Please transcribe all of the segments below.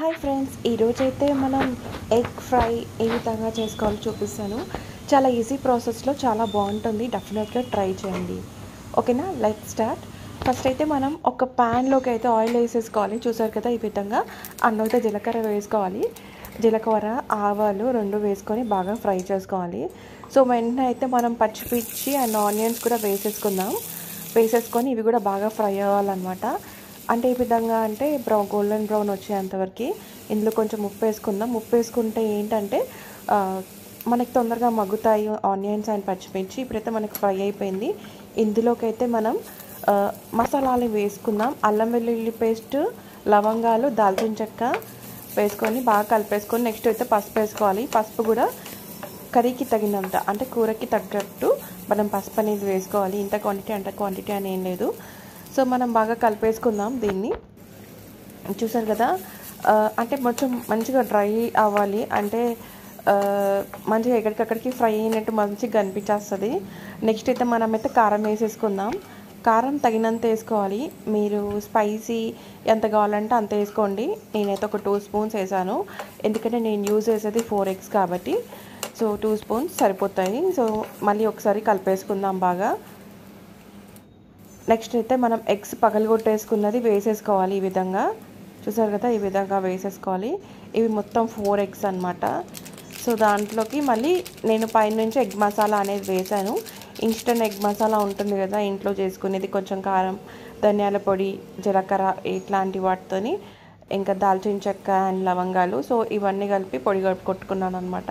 Hi friends, ఈరోజైతే మనం egg fry ఏ విధంగా చేసుకోవాలో చూపిస్తాను. చాలా ఈజీ ప్రాసెస్లో చాలా బాగుంటుంది. డెఫినెట్గా ట్రై చేయండి. ఓకేనా, లెట్ స్టార్ట్. ఫస్ట్ అయితే మనం ఒక ప్యాన్లోకి అయితే ఆయిల్ వేసేసుకోవాలి. చూసారు కదా, ఈ విధంగా అందులో అయితే జీలకర్ర వేసుకోవాలి. జీలకర్ర ఆవాలు రెండు వేసుకొని బాగా ఫ్రై చేసుకోవాలి. సో వెంటనే అయితే మనం పచ్చిమిర్చి అండ్ ఆనియన్స్ కూడా వేసేసుకొని ఇవి కూడా బాగా ఫ్రై అవ్వాలన్నమాట. అంటే ఈ విధంగా అంటే గోల్డెన్ బ్రౌన్ వచ్చేంతవరకు ఇందులో కొంచెం ఉప్పు వేసుకుందాం. ఉప్పు వేసుకుంటే ఏంటంటే మనకి తొందరగా మగ్గుతాయి ఆనియన్స్ అండ్ పచ్చిమిర్చి. ఇప్పుడైతే మనకి ఫ్రై అయిపోయింది. ఇందులోకి అయితే మనం మసాలాలు వేసుకుందాం. అల్లం వెల్లుల్లి పేస్ట్, లవంగాలు, దాల్చిన చెక్క వేసుకొని బాగా కలిపేసుకొని నెక్స్ట్ అయితే పసుపు వేసుకోవాలి. పసుపు కూడా కర్రీకి తగినంత, అంటే కూరకి తగ్గట్టు మనం పసుపు అనేది వేసుకోవాలి. ఇంత క్వాంటిటీ అంత క్వాంటిటీ అని ఏం లేదు. సో మనం బాగా కలిపేసుకుందాం దీన్ని. చూసారు కదా, అంటే కొంచెం మంచిగా డ్రై అవ్వాలి. అంటే మంచిగా ఎక్కడికక్కడికి ఫ్రై అయినట్టు మంచిగా కనిపించేస్తుంది. నెక్స్ట్ అయితే మనమైతే కారం వేసేసుకుందాం. కారం తగినంత వేసుకోవాలి. మీరు స్పైసీ ఎంత కావాలంటే అంత వేసుకోండి. నేనైతే ఒక 2 స్పూన్స్ వేసాను, ఎందుకంటే నేను యూజ్ చేసేది 4 eggs కాబట్టి. సో 2 స్పూన్స్ సరిపోతాయి. సో మళ్ళీ ఒకసారి కలిపేసుకుందాం బాగా. నెక్స్ట్ అయితే మనం ఎగ్స్ పగలగొట్టేసుకున్నది వేసేసుకోవాలి. ఈ విధంగా చూసారు కదా, ఈ విధంగా వేసేసుకోవాలి. ఇవి మొత్తం 4 eggs అనమాట. సో దాంట్లోకి మళ్ళీ నేను పైనుంచి ఎగ్ మసాలా అనేది వేసాను. ఇన్స్టెంట్ ఎగ్ మసాలా ఉంటుంది కదా ఇంట్లో చేసుకునేది, కొంచెం కారం, ధనియాల పొడి, జీలకర్ర ఇట్లాంటి వాటితోని, ఇంకా దాల్చిన చెక్క అండ్ లవంగాలు. సో ఇవన్నీ కలిపి పొడి కొట్టుకున్నాను అనమాట.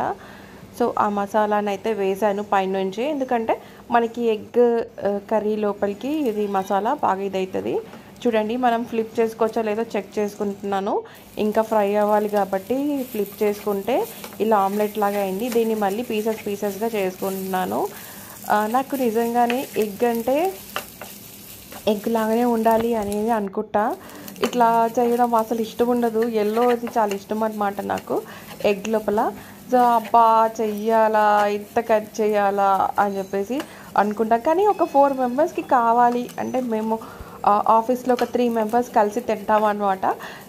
సో ఆ మసాలాను అయితే వేసాను పైనుంచి, ఎందుకంటే మనకి ఎగ్ కర్రీ లోపలికి ఇది మసాలా బాగా ఇదవుతుంది. చూడండి, మనం ఫ్లిప్ చేసుకోవచ్చో లేదో చెక్ చేసుకుంటున్నాను. ఇంకా ఫ్రై అవ్వాలి కాబట్టి ఫ్లిప్ చేసుకుంటే ఇలా ఆమ్లెట్ లాగా అయింది. దీన్ని మళ్ళీ పీసెస్గా చేసుకుంటున్నాను. నాకు నిజంగానే ఎగ్ అంటే ఎగ్ లాగానే ఉండాలి అనేది అనుకుంటా. ఇట్లా చేయడం అసలు ఇష్టం ఉండదు. ఎల్లో అది చాలా ఇష్టం అన్నమాట నాకు ఎగ్ లోపల. సో అబ్బా చెయ్యాలా, ఇంత కట్ చేయాలా అని చెప్పేసి అనుకుంటాం. కానీ ఒక 4 మెంబర్స్కి కావాలి అంటే మేము ఆఫీస్లో ఒక 3 మెంబర్స్ కలిసి తింటాం అనమాట.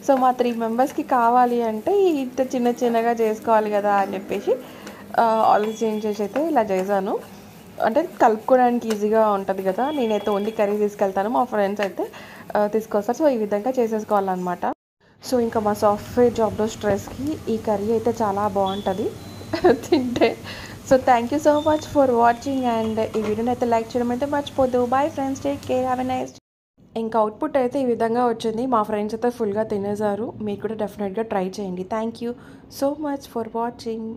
సో మా 3 మెంబర్స్కి కావాలి అంటే ఇంత చిన్నగా చేసుకోవాలి కదా అని చెప్పేసి ఆలోచించేసి అయితే ఇలా చేశాను. అంటే కలుపుకోవడానికి ఈజీగా ఉంటుంది కదా. నేనైతే ఓన్లీ కర్రీ తీసుకెళ్తాను, మా ఫ్రెండ్స్ అయితే తీసుకొస్తారు. సో ఈ విధంగా చేసేసుకోవాలన్నమాట. సో ఇంకా మా సాఫ్ట్వేర్ జాబ్లో స్ట్రెస్కి ఈ కర్రీ అయితే చాలా బాగుంటుంది తింటే. So thank you so much for watching. And ఈ వీడియోని అయితే లైక్ చేయడం అయితే మర్చిపోద్దు. Bye friends, take care, have a nice. ఇంకా అవుట్పుట్ అయితే ఈ విధంగా వచ్చింది. మా ఫ్రెండ్స్ అయితే ఫుల్గా తినేసారు. మీరు కూడా డెఫినెట్గా ట్రై చేయండి. Thank you so much for watching.